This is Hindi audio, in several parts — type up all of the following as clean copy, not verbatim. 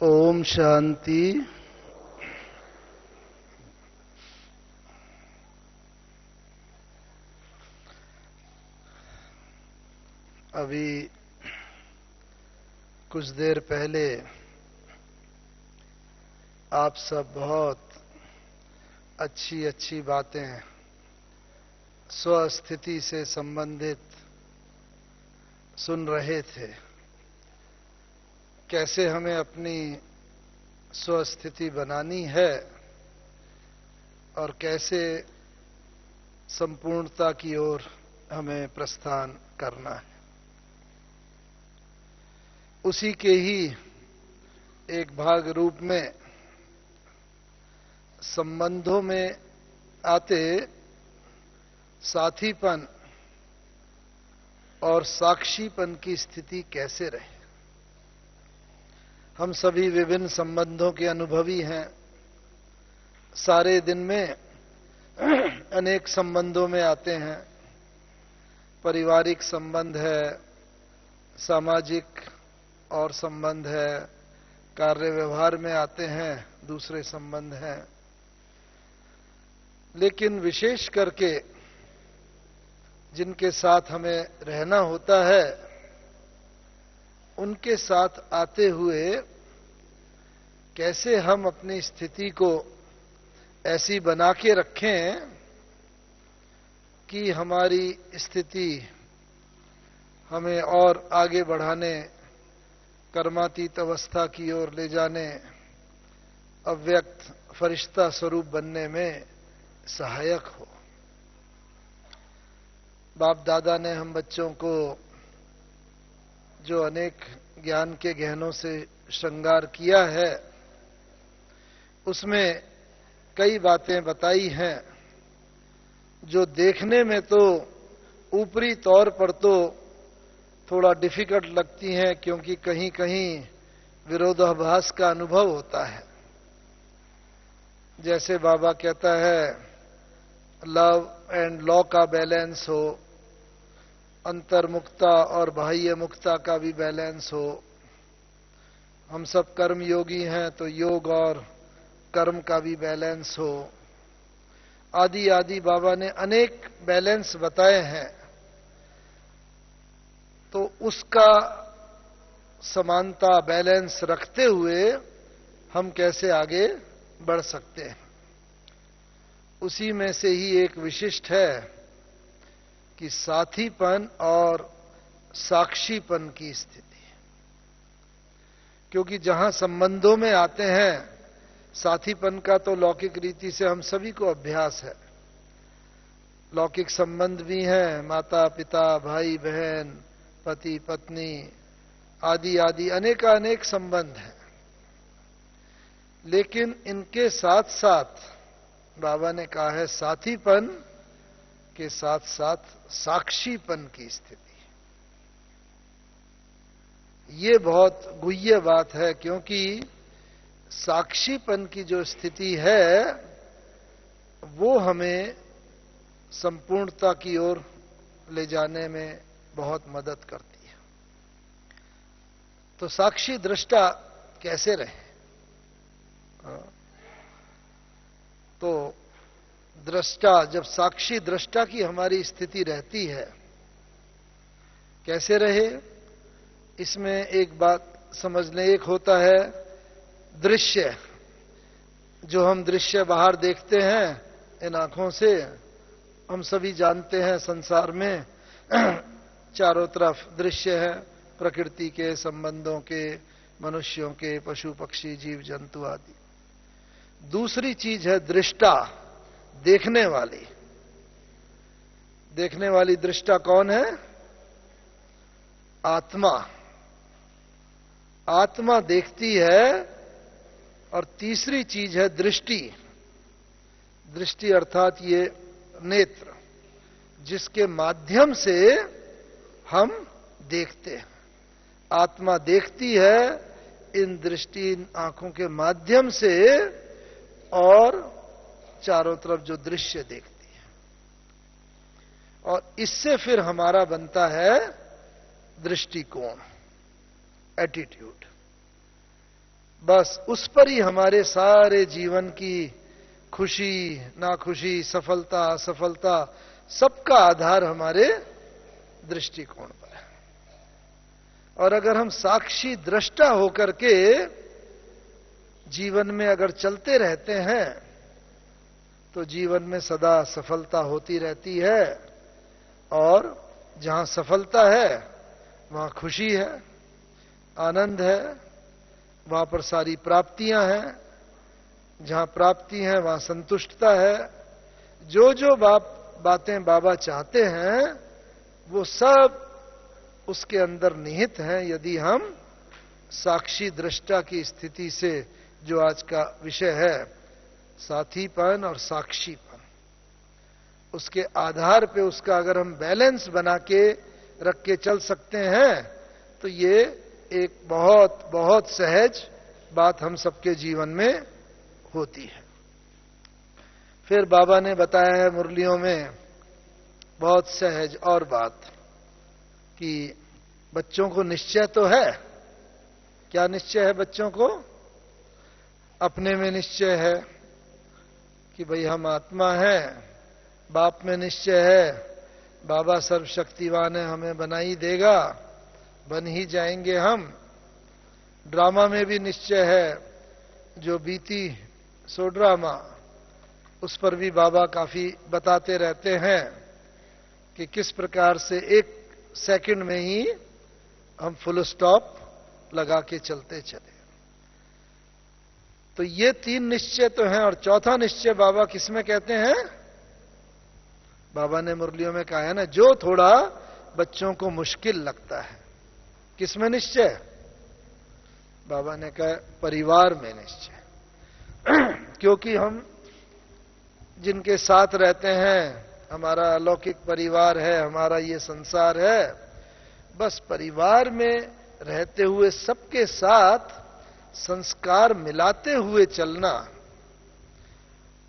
ओम शांति। अभी कुछ देर पहले आप सब बहुत अच्छी अच्छी बातें स्वस्थिति से संबंधित सुन रहे थे। कैसे हमें अपनी स्वस्थिति बनानी है और कैसे संपूर्णता की ओर हमें प्रस्थान करना है, उसी के ही एक भाग रूप में संबंधों में आते साथीपन और साक्षीपन की स्थिति कैसे रहे। हम सभी विभिन्न संबंधों के अनुभवी हैं। सारे दिन में अनेक संबंधों में आते हैं। पारिवारिक संबंध है, सामाजिक और संबंध है, कार्य व्यवहार में आते हैं, दूसरे संबंध हैं। लेकिन विशेष करके जिनके साथ हमें रहना होता है, उनके साथ आते हुए कैसे हम अपनी स्थिति को ऐसी बना के रखें कि हमारी स्थिति हमें और आगे बढ़ाने, कर्मातीत अवस्था की ओर ले जाने, अव्यक्त फरिश्ता स्वरूप बनने में सहायक हो। बाप दादा ने हम बच्चों को जो अनेक ज्ञान के गहनों से श्रृंगार किया है, उसमें कई बातें बताई हैं जो देखने में तो ऊपरी तौर पर तो थोड़ा डिफिकल्ट लगती हैं, क्योंकि कहीं कहीं विरोधाभास का अनुभव होता है। जैसे बाबा कहता है लव एंड लॉ का बैलेंस हो, अंतर्मुक्ता और बाह्य मुक्ता का भी बैलेंस हो। हम सब कर्म योगी हैं तो योग और कर्म का भी बैलेंस हो। आदि आदि बाबा ने अनेक बैलेंस बताए हैं। तो उसका समानता बैलेंस रखते हुए हम कैसे आगे बढ़ सकते हैं, उसी में से ही एक विशिष्ट है कि साथीपन और साक्षीपन की स्थिति। क्योंकि जहां संबंधों में आते हैं, साथीपन का तो लौकिक रीति से हम सभी को अभ्यास है। लौकिक संबंध भी हैं, माता पिता, भाई बहन, पति पत्नी आदि आदि अनेकानेक संबंध हैं। लेकिन इनके साथ साथ बाबा ने कहा है साथीपन के साथ साथ साक्षीपन की स्थिति। ये बहुत गुह्य बात है, क्योंकि साक्षीपन की जो स्थिति है वो हमें संपूर्णता की ओर ले जाने में बहुत मदद करती है। तो साक्षी दृष्टा कैसे रहे? तो दृष्टा, जब साक्षी दृष्टा की हमारी स्थिति रहती है, कैसे रहे? इसमें एक बात समझ लें। एक होता है दृश्य, जो हम दृश्य बाहर देखते हैं इन आंखों से। हम सभी जानते हैं संसार में चारों तरफ दृश्य है, प्रकृति के, संबंधों के, मनुष्यों के, पशु पक्षी, जीव जंतु आदि। दूसरी चीज है दृष्टा, देखने वाली। देखने वाली दृष्टा कौन है? आत्मा। आत्मा देखती है। और तीसरी चीज है दृष्टि। दृष्टि अर्थात ये नेत्र, जिसके माध्यम से हम देखते हैं। आत्मा देखती है इन दृष्टि, इन आंखों के माध्यम से, और चारों तरफ जो दृश्य देखती है। और इससे फिर हमारा बनता है दृष्टिकोण, एटीट्यूड। बस उस पर ही हमारे सारे जीवन की खुशी, नाखुशी, सफलता, असफलता, सबका आधार हमारे दृष्टिकोण पर है। और अगर हम साक्षी दृष्टा होकर के जीवन में अगर चलते रहते हैं तो जीवन में सदा सफलता होती रहती है। और जहां सफलता है वहां खुशी है, आनंद है, वहां पर सारी प्राप्तियां हैं। जहां प्राप्ति है वहां संतुष्टता है। जो जो बातें बाबा चाहते हैं वो सब उसके अंदर निहित हैं, यदि हम साक्षी दृष्टा की स्थिति से, जो आज का विषय है, साथीपन और साक्षीपन, उसके आधार पे उसका अगर हम बैलेंस बना के रख के चल सकते हैं तो ये एक बहुत बहुत सहज बात हम सबके जीवन में होती है। फिर बाबा ने बताया है मुरलियों में बहुत सहज और बात कि बच्चों को निश्चय तो है। क्या निश्चय है बच्चों को? अपने में निश्चय है कि भाई हम आत्मा हैं। बाप में निश्चय है बाबा सर्वशक्तिवान है, हमें बना ही देगा, बन ही जाएंगे हम। ड्रामा में भी निश्चय है, जो बीती सो ड्रामा, उस पर भी बाबा काफी बताते रहते हैं कि किस प्रकार से एक सेकंड में ही हम फुल स्टॉप लगा के चलते चले। तो ये 3 निश्चय तो हैं। और चौथा निश्चय बाबा किसमें कहते हैं? बाबा ने मुरलियों में कहा है ना, जो थोड़ा बच्चों को मुश्किल लगता है। किसमें निश्चय? बाबा ने कहा परिवार में निश्चय। क्योंकि हम जिनके साथ रहते हैं, हमारा अलौकिक परिवार है, हमारा ये संसार है, बस परिवार में रहते हुए सबके साथ संस्कार मिलाते हुए चलना,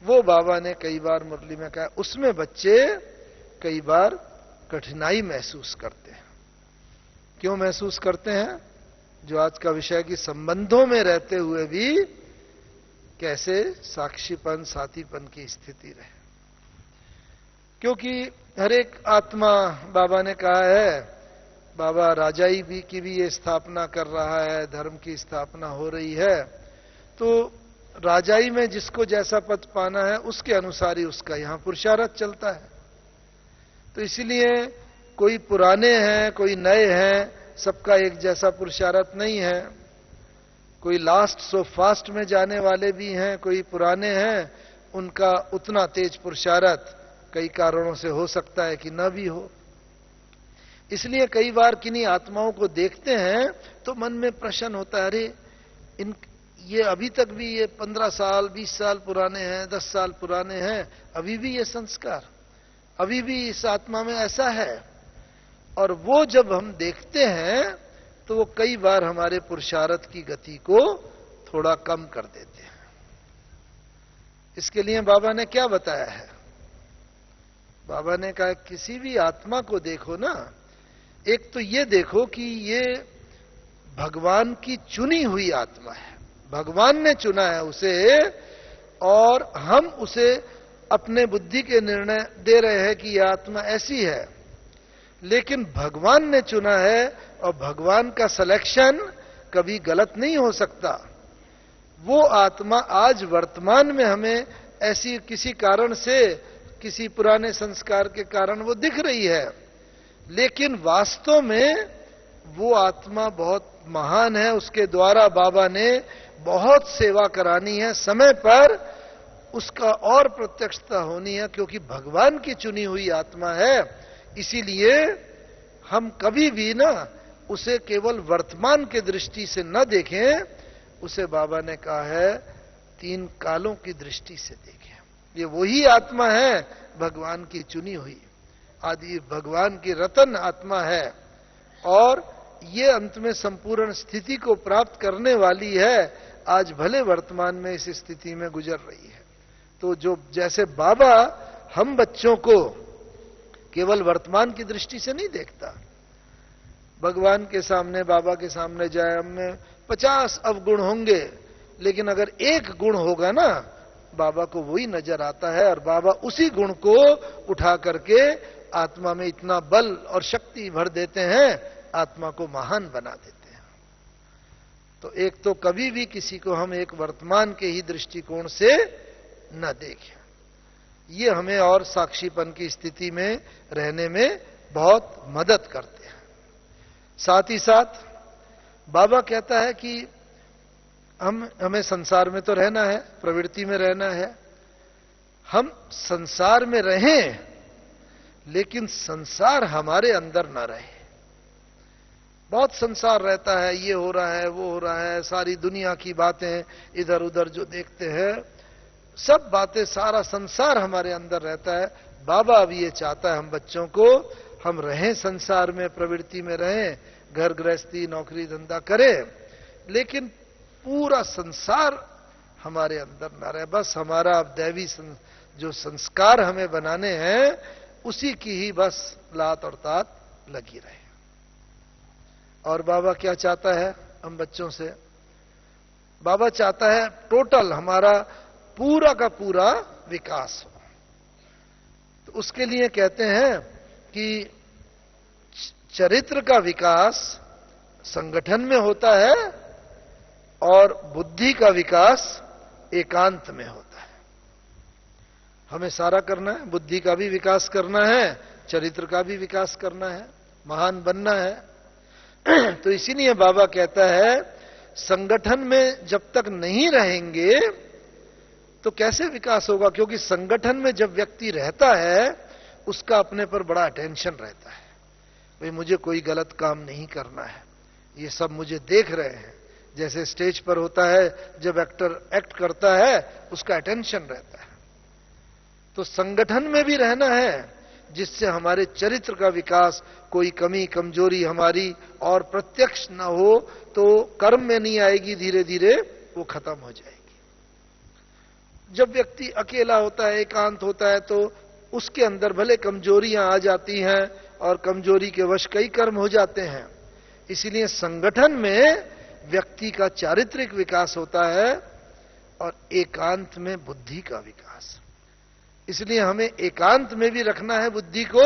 वो बाबा ने कई बार मुरली में कहा, उसमें बच्चे कई बार कठिनाई महसूस करते हैं। क्यों महसूस करते हैं? जो आज का विषय की संबंधों में रहते हुए भी कैसे साक्षीपन, साथीपन की स्थिति रहे। क्योंकि हर एक आत्मा, बाबा ने कहा है, बाबा राजाई भी की भी ये स्थापना कर रहा है, धर्म की स्थापना हो रही है, तो राजाई में जिसको जैसा पद पाना है उसके अनुसार ही उसका यहां पुरुषार्थ चलता है। तो इसलिए कोई पुराने हैं, कोई नए हैं, सबका एक जैसा पुरुषार्थ नहीं है। कोई लास्ट सो फास्ट में जाने वाले भी हैं, कोई पुराने हैं, उनका उतना तेज पुरुषार्थ कई कारणों से हो सकता है कि न भी हो। इसलिए कई बार किन्हीं आत्माओं को देखते हैं तो मन में प्रश्न होता है, अरे ये अभी तक भी ये 15 साल 20 साल पुराने हैं, 10 साल पुराने हैं, अभी भी ये संस्कार, अभी भी इस आत्मा में ऐसा है। और वो जब हम देखते हैं तो वो कई बार हमारे पुरुषार्थ की गति को थोड़ा कम कर देते हैं। इसके लिए बाबा ने क्या बताया है? बाबा ने कहा किसी भी आत्मा को देखो ना, एक तो ये देखो कि ये भगवान की चुनी हुई आत्मा है, भगवान ने चुना है उसे, और हम उसे अपने बुद्धि के निर्णय दे रहे हैं कि यह आत्मा ऐसी है, लेकिन भगवान ने चुना है और भगवान का सिलेक्शन कभी गलत नहीं हो सकता। वो आत्मा आज वर्तमान में हमें ऐसी किसी कारण से, किसी पुराने संस्कार के कारण वो दिख रही है, लेकिन वास्तव में वो आत्मा बहुत महान है। उसके द्वारा बाबा ने बहुत सेवा करानी है, समय पर उसका और प्रत्यक्षता होनी है, क्योंकि भगवान की चुनी हुई आत्मा है। इसीलिए हम कभी भी ना उसे केवल वर्तमान के दृष्टि से न देखें, उसे बाबा ने कहा है 3 कालों की दृष्टि से देखें। ये वही आत्मा है भगवान की चुनी हुई, आदि भगवान की रतन आत्मा है, और ये अंत में संपूर्ण स्थिति को प्राप्त करने वाली है। आज भले वर्तमान में इस स्थिति में गुजर रही है। तो जो जैसे बाबा हम बच्चों को केवल वर्तमान की दृष्टि से नहीं देखता, भगवान के सामने, बाबा के सामने जाए, हमें 50 अवगुण होंगे, लेकिन अगर एक गुण होगा ना, बाबा को वही नजर आता है, और बाबा उसी गुण को उठा करके आत्मा में इतना बल और शक्ति भर देते हैं, आत्मा को महान बना देते हैं। तो एक तो कभी भी किसी को हम एक वर्तमान के ही दृष्टिकोण से न देखें, ये हमें और साक्षीपन की स्थिति में रहने में बहुत मदद करते हैं। साथ ही साथ बाबा कहता है कि हमें संसार में तो रहना है, प्रवृत्ति में रहना है, हम संसार में रहें, लेकिन संसार हमारे अंदर ना रहे। बहुत संसार रहता है, ये हो रहा है, वो हो रहा है, सारी दुनिया की बातें इधर उधर जो देखते हैं, सब बातें, सारा संसार हमारे अंदर रहता है। बाबा अब ये चाहता है हम बच्चों को, हम रहें संसार में, प्रवृत्ति में रहें, घर गृहस्थी नौकरी धंधा करें, लेकिन पूरा संसार हमारे अंदर ना रहे। बस हमारा अब दैवी जो संस्कार हमें बनाने हैं, उसी की ही बस लात और तात लगी रहे। और बाबा क्या चाहता है हम बच्चों से? बाबा चाहता है टोटल हमारा पूरा का पूरा विकास हो। तो उसके लिए कहते हैं कि चरित्र का विकास संगठन में होता है और बुद्धि का विकास एकांत में होता है। हमें सारा करना है, बुद्धि का भी विकास करना है, चरित्र का भी विकास करना है, महान बनना है। तो इसीलिए बाबा कहता है संगठन में जब तक नहीं रहेंगे तो कैसे विकास होगा? क्योंकि संगठन में जब व्यक्ति रहता है उसका अपने पर बड़ा अटेंशन रहता है, भाई मुझे कोई गलत काम नहीं करना है, ये सब मुझे देख रहे हैं। जैसे स्टेज पर होता है, जब एक्टर एक्ट करता है उसका अटेंशन रहता है। तो संगठन में भी रहना है जिससे हमारे चरित्र का विकास, कोई कमी कमजोरी हमारी और प्रत्यक्ष न हो, तो कर्म में नहीं आएगी, धीरे धीरे वो खत्म हो जाएगी। जब व्यक्ति अकेला होता है, एकांत होता है, तो उसके अंदर भले कमजोरियां आ जाती हैं और कमजोरी के वश कई कर्म हो जाते हैं। इसलिए संगठन में व्यक्ति का चारित्रिक विकास होता है और एकांत में बुद्धि का विकास। इसलिए हमें एकांत में भी रखना है बुद्धि को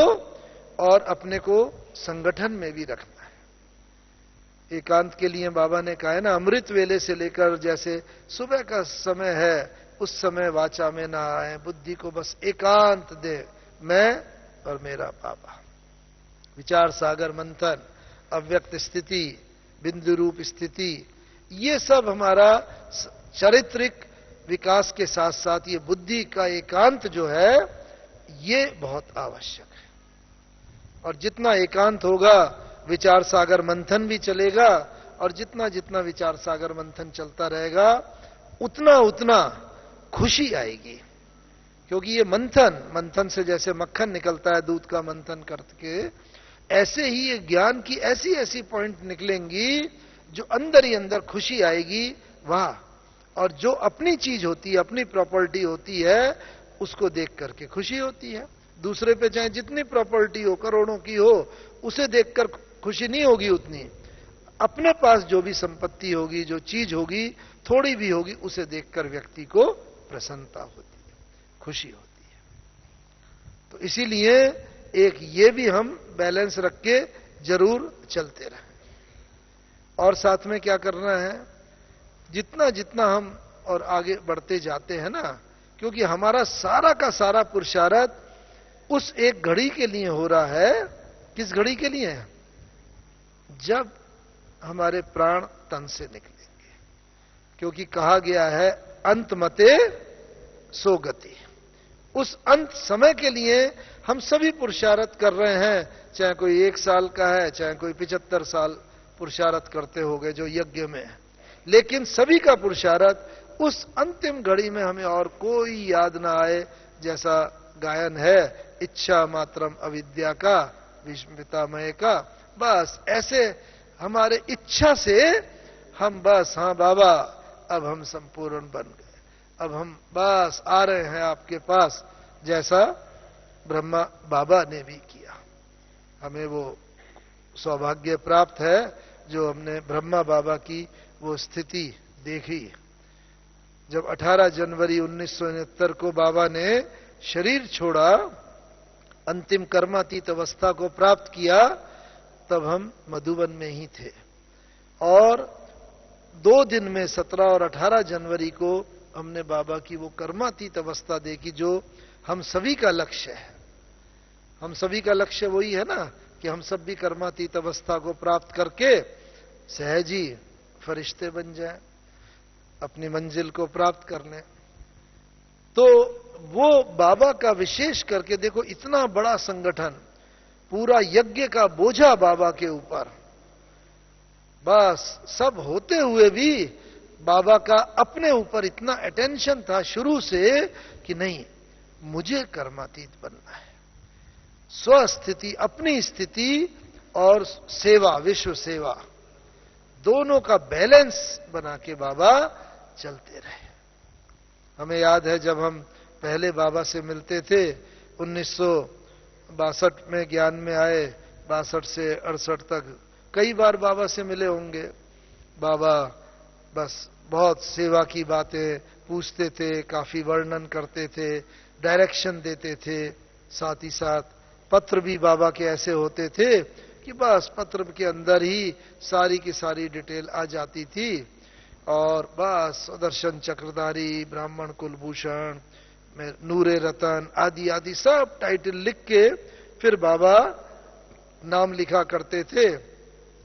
और अपने को संगठन में भी रखना है। एकांत के लिए बाबा ने कहा है ना, अमृत वेले से लेकर जैसे सुबह का समय है उस समय वाचा में ना आए, बुद्धि को बस एकांत दे, मैं और मेरा बाबा। विचार सागर मंथन, अव्यक्त स्थिति, बिंदु रूप स्थिति, ये सब हमारा चारित्रिक विकास के साथ साथ ये बुद्धि का एकांत जो है ये बहुत आवश्यक है। और जितना एकांत होगा विचार सागर मंथन भी चलेगा, और जितना जितना विचार सागर मंथन चलता रहेगा उतना उतना खुशी आएगी। क्योंकि ये मंथन से जैसे मक्खन निकलता है दूध का मंथन करके, ऐसे ही ये ज्ञान की ऐसी ऐसी पॉइंट निकलेंगी जो अंदर ही अंदर खुशी आएगी, वाह। और जो अपनी चीज होती है, अपनी प्रॉपर्टी होती है, उसको देख करके खुशी होती है। दूसरे पे चाहे जितनी प्रॉपर्टी हो, करोड़ों की हो, उसे देखकर खुशी नहीं होगी उतनी। अपने पास जो भी संपत्ति होगी, जो चीज होगी, थोड़ी भी होगी, उसे देखकर व्यक्ति को प्रसन्नता होती है, खुशी होती है। तो इसीलिए एक ये भी हम बैलेंस रख के जरूर चलते रहें। और साथ में क्या करना है, जितना जितना हम और आगे बढ़ते जाते हैं ना, क्योंकि हमारा सारा का सारा पुरुषार्थ उस एक घड़ी के लिए हो रहा है। किस घड़ी के लिए है? जब हमारे प्राण तन से निकलेंगे। क्योंकि कहा गया है अंत मते सो गति। उस अंत समय के लिए हम सभी पुरुषार्थ कर रहे हैं, चाहे कोई 1 साल का है, चाहे कोई 75 साल पुरुषार्थ करते हो गए जो यज्ञ में है, लेकिन सभी का पुरुषार्थ उस अंतिम घड़ी में हमें और कोई याद ना आए। जैसा गायन है, इच्छा मात्रम अविद्या का विस्मृतामय का, बस ऐसे हमारे इच्छा से हम बस, हाँ बाबा अब हम संपूर्ण बन गए, अब हम बस आ रहे हैं आपके पास, जैसा ब्रह्मा बाबा ने भी किया। हमें वो सौभाग्य प्राप्त है जो हमने ब्रह्मा बाबा की वो स्थिति देखी। जब 18 जनवरी 1969 को बाबा ने शरीर छोड़ा, अंतिम कर्मातीत अवस्था को प्राप्त किया, तब हम मधुबन में ही थे। और 2 दिन में 17 और 18 जनवरी को हमने बाबा की वो कर्मातीत अवस्था देखी जो हम सभी का लक्ष्य है। हम सभी का लक्ष्य वही है ना कि हम सब भी कर्मातीत अवस्था को प्राप्त करके सहज ही फरिश्ते बन जाएं, अपनी मंजिल को प्राप्त करने। तो वो बाबा का विशेष करके देखो, इतना बड़ा संगठन, पूरा यज्ञ का बोझा बाबा के ऊपर, बस सब होते हुए भी बाबा का अपने ऊपर इतना अटेंशन था शुरू से कि नहीं, मुझे कर्मातीत बनना है। स्वस्थिति, अपनी स्थिति और सेवा, विश्व सेवा, दोनों का बैलेंस बना के बाबा चलते रहे। हमें याद है जब हम पहले बाबा से मिलते थे 1962 में ज्ञान में आए, 62 से 68 तक कई बार बाबा से मिले होंगे। बाबा बस बहुत सेवा की बातें पूछते थे, काफी वर्णन करते थे, डायरेक्शन देते थे। साथ ही साथ पत्र भी बाबा के ऐसे होते थे कि बस पत्र के अंदर ही सारी की सारी डिटेल आ जाती थी। और बस सुदर्शन चक्रधारी, ब्राह्मण कुलभूषण, नूरे रतन आदि आदि सब टाइटल लिख के फिर बाबा नाम लिखा करते थे।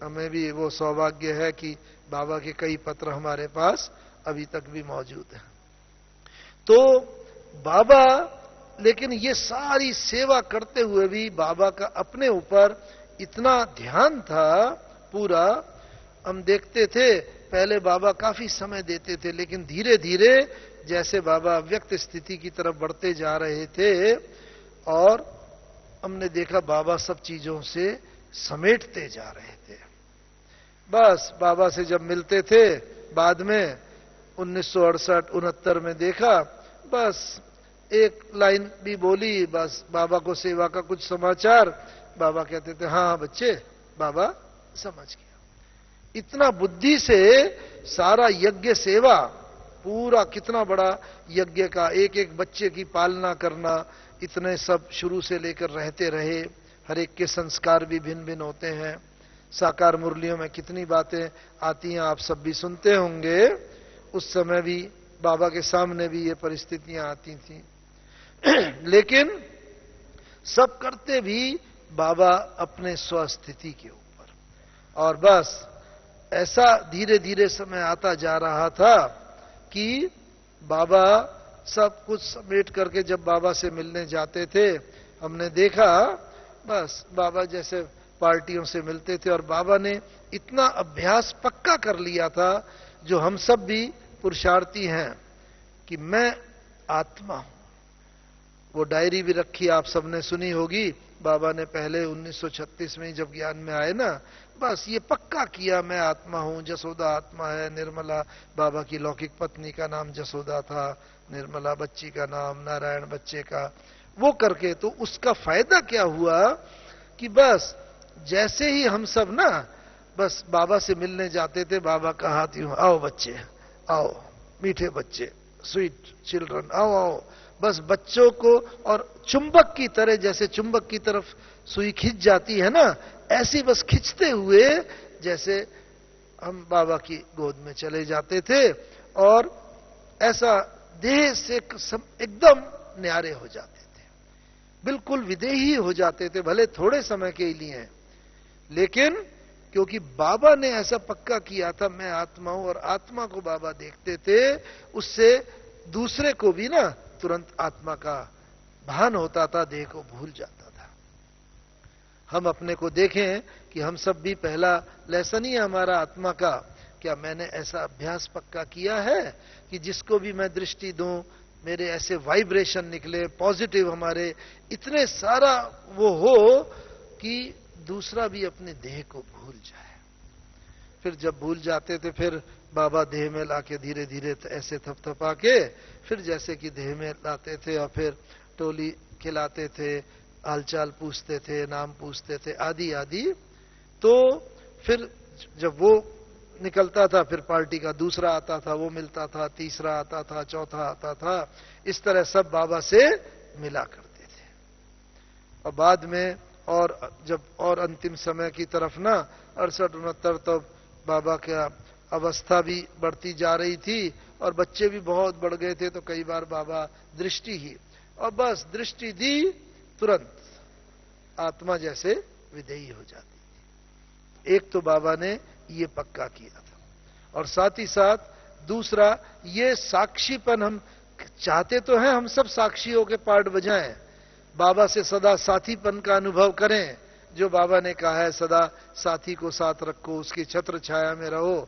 हमें भी वो सौभाग्य है कि बाबा के कई पत्र हमारे पास अभी तक भी मौजूद हैं। तो बाबा, लेकिन ये सारी सेवा करते हुए भी बाबा का अपने ऊपर इतना ध्यान था पूरा। हम देखते थे पहले बाबा काफी समय देते थे, लेकिन धीरे धीरे जैसे बाबा व्यक्त स्थिति की तरफ बढ़ते जा रहे थे, और हमने देखा बाबा सब चीजों से समेटते जा रहे थे। बस बाबा से जब मिलते थे बाद में 1968-69 में देखा, बस एक लाइन भी बोली, बस बाबा को सेवा का कुछ समाचार, बाबा कहते थे हाँ बच्चे, बाबा समझ गया। इतना बुद्धि से सारा यज्ञ सेवा, पूरा कितना बड़ा यज्ञ का एक एक बच्चे की पालना करना, इतने सब शुरू से लेकर रहते रहे। हर एक के संस्कार भी भिन्न भिन्न होते हैं। साकार मुरलियों में कितनी बातें आती हैं, आप सब भी सुनते होंगे। उस समय भी बाबा के सामने भी ये परिस्थितियां आती थी। लेकिन सब करते भी बाबा अपने स्वस्थिति के ऊपर। और बस ऐसा धीरे धीरे समय आता जा रहा था कि बाबा सब कुछ समेट करके जब बाबा से मिलने जाते थे, हमने देखा बस बाबा जैसे पार्टियों से मिलते थे। और बाबा ने इतना अभ्यास पक्का कर लिया था, जो हम सब भी पुरुषार्थी हैं, कि मैं आत्मा हूं। वो डायरी भी रखी, आप सबने सुनी होगी। बाबा ने पहले 1936 में जब ज्ञान में आए ना, बस ये पक्का किया, मैं आत्मा हूं, जसोदा आत्मा है, निर्मला बाबा की लौकिक पत्नी का नाम जसोदा था, निर्मला बच्ची का नाम, नारायण बच्चे का, वो करके। तो उसका फायदा क्या हुआ कि बस जैसे ही हम सब ना बस बाबा से मिलने जाते थे, बाबा का हाथ यूं, आओ बच्चे आओ, मीठे बच्चे, स्वीट चिल्ड्रन, आओ आओ। बस बच्चों को, और चुंबक की तरह, जैसे चुंबक की तरफ सुई खिंच जाती है ना, ऐसी बस खिंचते हुए जैसे हम बाबा की गोद में चले जाते थे। और ऐसा देह से एकदम न्यारे हो जाते थे, बिल्कुल विदेही हो जाते थे, भले थोड़े समय के लिए, लेकिन क्योंकि बाबा ने ऐसा पक्का किया था, मैं आत्मा हूं, और आत्मा को बाबा देखते थे, उससे दूसरे को भी ना तुरंत आत्मा का भान होता था, देह को भूल जाता था। हम अपने को देखें कि हम सब भी पहला लेसन ही है हमारा आत्मा का। क्या मैंने ऐसा अभ्यास पक्का किया है कि जिसको भी मैं दृष्टि दूं, मेरे ऐसे वाइब्रेशन निकले पॉजिटिव, हमारे इतने सारा वो हो कि दूसरा भी अपने देह को भूल जाए। फिर जब भूल जाते थे, फिर बाबा देह में लाके धीरे धीरे ऐसे थपथपा के फिर जैसे कि देह में लाते थे, और फिर टोली खिलाते थे, हालचाल पूछते थे, नाम पूछते थे, आदि आदि। तो फिर जब वो निकलता था, फिर पार्टी का दूसरा आता था, वो मिलता था, तीसरा आता था, चौथा आता था। इस तरह सब बाबा से मिला करते थे। और बाद में और जब और अंतिम समय की तरफ ना 68-69, तो बाबा का अवस्था भी बढ़ती जा रही थी और बच्चे भी बहुत बढ़ गए थे, तो कई बार बाबा दृष्टि ही, और बस दृष्टि दी तुरंत आत्मा जैसे विदेही हो जाती थी। एक तो बाबा ने ये पक्का किया था, और साथ ही साथ दूसरा ये साक्षीपन, हम चाहते तो हैं हम सब साक्षियों के पार्ट बजाएं, बाबा से सदा साथीपन का अनुभव करें, जो बाबा ने कहा है सदा साथी को साथ रखो, उसकी छत्र छाया में रहो।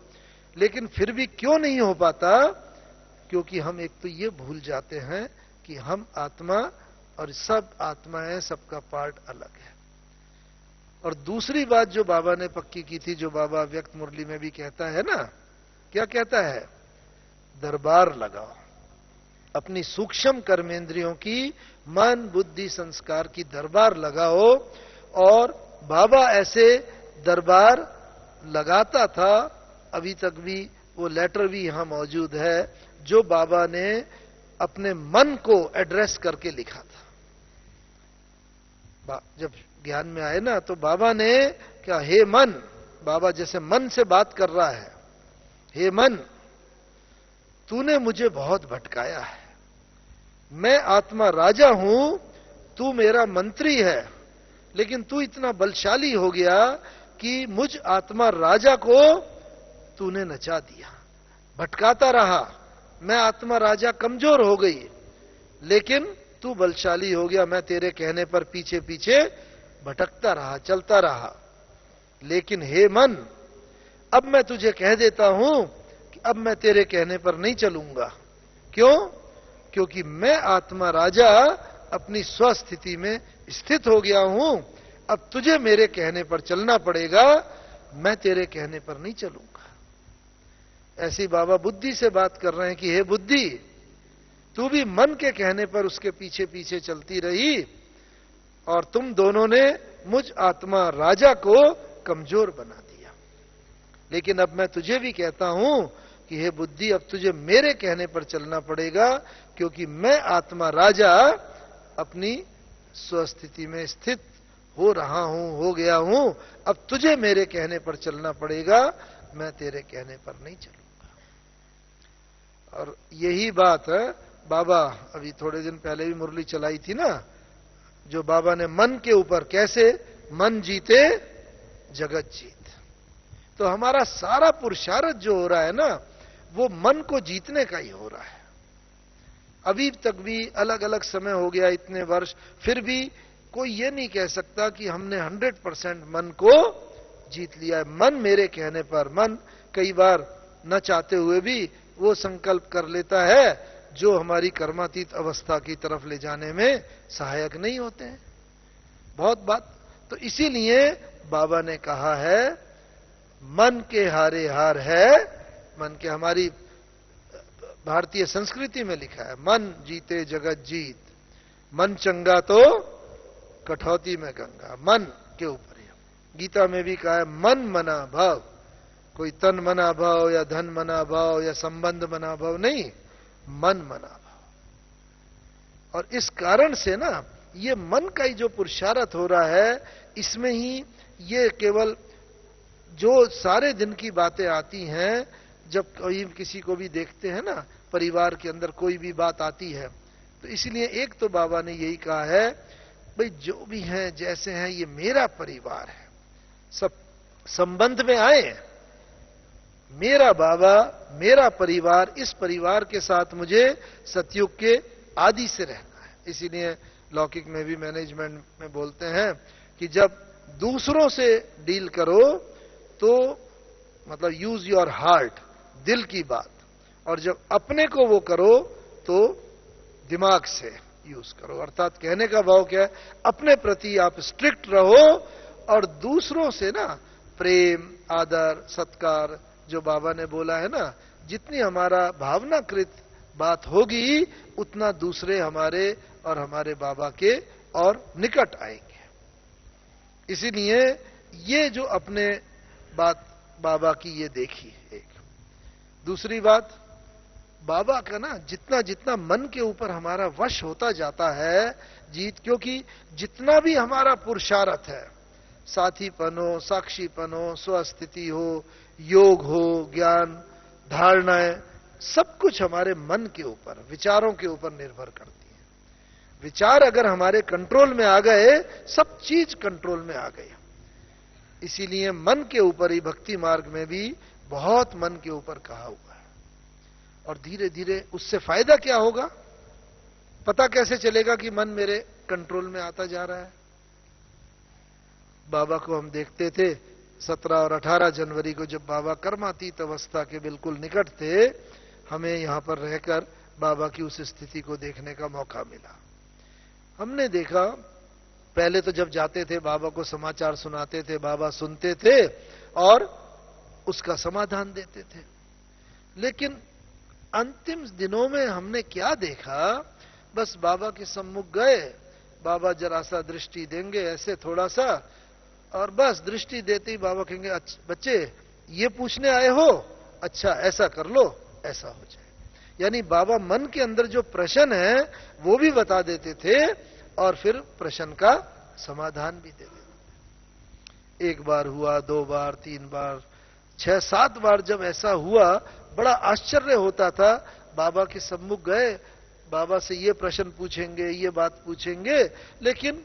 लेकिन फिर भी क्यों नहीं हो पाता? क्योंकि हम एक तो ये भूल जाते हैं कि हम आत्मा और सब आत्माएं, सबका पार्ट अलग है। और दूसरी बात जो बाबा ने पक्की की थी, जो बाबा व्यक्त मुरली में भी कहता है ना, क्या कहता है? दरबार लगाओ अपनी सूक्ष्म कर्मेंद्रियों की, मन बुद्धि संस्कार की दरबार लगाओ। और बाबा ऐसे दरबार लगाता था, अभी तक भी वो लेटर भी यहां मौजूद है जो बाबा ने अपने मन को एड्रेस करके लिखा था। जब ज्ञान में आए ना, तो बाबा ने क्या, हे मन, बाबा जैसे मन से बात कर रहा है, हे मन, तूने मुझे बहुत भटकाया है, मैं आत्मा राजा हूं, तू मेरा मंत्री है, लेकिन तू इतना बलशाली हो गया कि मुझ आत्मा राजा को तूने नचा दिया, भटकाता रहा। मैं आत्मा राजा कमजोर हो गई, लेकिन तू बलशाली हो गया, मैं तेरे कहने पर पीछे पीछे भटकता रहा, चलता रहा। लेकिन हे मन, अब मैं तुझे कह देता हूं कि अब मैं तेरे कहने पर नहीं चलूंगा। क्यों? क्योंकि मैं आत्मा राजा अपनी स्वस्थिति में स्थित हो गया हूं, अब तुझे मेरे कहने पर चलना पड़ेगा, मैं तेरे कहने पर नहीं चलूंगा। ऐसी बाबा बुद्धि से बात कर रहे हैं कि हे बुद्धि, तू भी मन के कहने पर उसके पीछे पीछे चलती रही, और तुम दोनों ने मुझ आत्मा राजा को कमजोर बना दिया। लेकिन अब मैं तुझे भी कहता हूं कि हे बुद्धि, अब तुझे मेरे कहने पर चलना पड़ेगा, क्योंकि मैं आत्मा राजा अपनी स्वस्थिति में स्थित हो रहा हूं, हो गया हूं। अब तुझे मेरे कहने पर चलना पड़ेगा, मैं तेरे कहने पर नहीं चलूंगा। और यही बात है, बाबा अभी थोड़े दिन पहले भी मुरली चलाई थी ना, जो बाबा ने मन के ऊपर, कैसे मन जीते जगत जीत। तो हमारा सारा पुरुषार्थ जो हो रहा है ना, वो मन को जीतने का ही हो रहा है। अभी तक भी अलग अलग समय हो गया, इतने वर्ष, फिर भी कोई ये नहीं कह सकता कि हमने 100% मन को जीत लिया है। मन मेरे कहने पर, मन कई बार न चाहते हुए भी वो संकल्प कर लेता है जो हमारी कर्मातीत अवस्था की तरफ ले जाने में सहायक नहीं होते हैं। बहुत बात, तो इसीलिए बाबा ने कहा है मन के हारे हार है। मन के, हमारी भारतीय संस्कृति में लिखा है, मन जीते जगत जीत, मन चंगा तो कठौती में गंगा। मन के ऊपर ही गीता में भी कहा है मन मना भाव, कोई तन मना भाव या धन मना भाव या संबंध मना भाव नहीं, मन मना भाव। और इस कारण से ना, ये मन का ही जो पुरुषार्थ हो रहा है, इसमें ही ये केवल जो सारे दिन की बातें आती हैं, जब कोई किसी को भी देखते हैं ना, परिवार के अंदर कोई भी बात आती है, तो इसलिए एक तो बाबा ने यही कहा है, भाई जो भी हैं जैसे हैं, ये मेरा परिवार है, सब संबंध में आए, मेरा बाबा, मेरा परिवार, इस परिवार के साथ मुझे सतयुग के आदि से रहना है। इसीलिए लौकिक में भी मैनेजमेंट में बोलते हैं कि जब दूसरों से डील करो तो मतलब यूज योर हार्ट, दिल की बात, और जब अपने को वो करो तो दिमाग से यूज करो। अर्थात कहने का भाव क्या है, अपने प्रति आप स्ट्रिक्ट रहो और दूसरों से ना प्रेम, आदर, सत्कार, जो बाबा ने बोला है ना, जितनी हमारा भावनाकृत बात होगी उतना दूसरे हमारे और हमारे बाबा के और निकट आएंगे। इसीलिए ये जो अपने बात बाबा की ये देखी एक। दूसरी बात, बाबा का ना जितना जितना मन के ऊपर हमारा वश होता जाता है क्योंकि जितना भी हमारा पुरुषार्थ है, साथीपन हो, साक्षीपन हो, स्वस्थिति हो, योग हो, ज्ञान, धारणाएं, सब कुछ हमारे मन के ऊपर, विचारों के ऊपर निर्भर करती है। विचार अगर हमारे कंट्रोल में आ गए, सब चीज कंट्रोल में आ गई। इसीलिए मन के ऊपर ही भक्ति मार्ग में भी बहुत मन के ऊपर कहा हुआ है। और धीरे धीरे उससे फायदा क्या होगा, पता कैसे चलेगा कि मन मेरे कंट्रोल में आता जा रहा है? बाबा को हम देखते थे 17 और 18 जनवरी को, जब बाबा कर्मातीत अवस्था के बिल्कुल निकट थे, हमें यहां पर रहकर बाबा की उस स्थिति को देखने का मौका मिला। हमने देखा, पहले तो जब जाते थे बाबा को समाचार सुनाते थे, बाबा सुनते थे और उसका समाधान देते थे। लेकिन अंतिम दिनों में हमने क्या देखा, बस बाबा के सम्मुख गए, बाबा जरा सा दृष्टि देंगे ऐसे थोड़ा सा, और बस दृष्टि देते ही बाबा कहेंगे, अच्छा बच्चे ये पूछने आए हो, अच्छा ऐसा कर लो, ऐसा हो जाए। यानी बाबा मन के अंदर जो प्रश्न है वो भी बता देते थे और फिर प्रश्न का समाधान भी दे देते। एक बार हुआ, 2 बार, 3 बार, 6-7 बार जब ऐसा हुआ, बड़ा आश्चर्य होता था। बाबा के सम्मुख गए, बाबा से ये प्रश्न पूछेंगे, ये बात पूछेंगे, लेकिन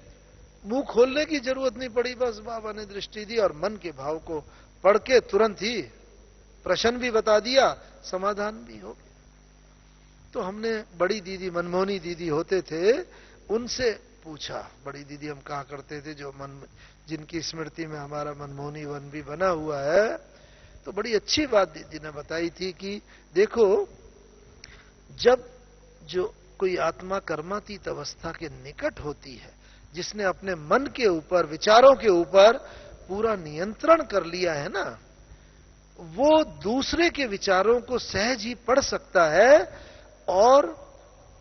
मुंह खोलने की जरूरत नहीं पड़ी, बस बाबा ने दृष्टि दी और मन के भाव को पढ़ के तुरंत ही प्रश्न भी बता दिया, समाधान भी हो गया। तो हमने बड़ी दीदी, मनमोहनी दीदी होते थे, उनसे पूछा। बड़ी दीदी हम कहा करते थे, जो जिनकी स्मृति में हमारा मनमोहनी वन भी बना हुआ है। तो बड़ी अच्छी बात दीदी ने बताई थी कि देखो, जब जो कोई आत्मा कर्मातीत अवस्था के निकट होती है, जिसने अपने मन के ऊपर, विचारों के ऊपर पूरा नियंत्रण कर लिया है ना, वो दूसरे के विचारों को सहज ही पढ़ सकता है और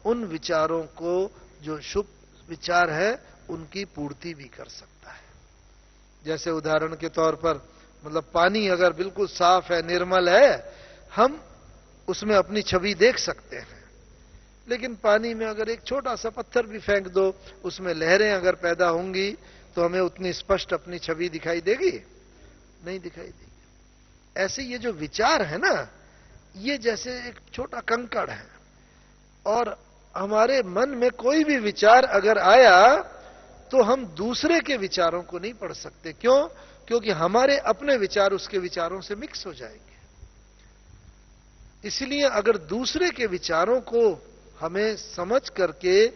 उन विचारों को, जो शुभ विचार है, उनकी पूर्ति भी कर सकता है। जैसे उदाहरण के तौर पर, मतलब पानी अगर बिल्कुल साफ है, निर्मल है, हम उसमें अपनी छवि देख सकते हैं। लेकिन पानी में अगर एक छोटा सा पत्थर भी फेंक दो, उसमें लहरें अगर पैदा होंगी, तो हमें उतनी स्पष्ट अपनी छवि दिखाई देगी? नहीं दिखाई देगी। ऐसे ये जो विचार है ना, ये जैसे एक छोटा कंकड़ है, और हमारे मन में कोई भी विचार अगर आया तो हम दूसरे के विचारों को नहीं पढ़ सकते। क्यों? क्योंकि हमारे अपने विचार उसके विचारों से मिक्स हो जाएंगे। इसलिए अगर दूसरे के विचारों को हमें समझ करके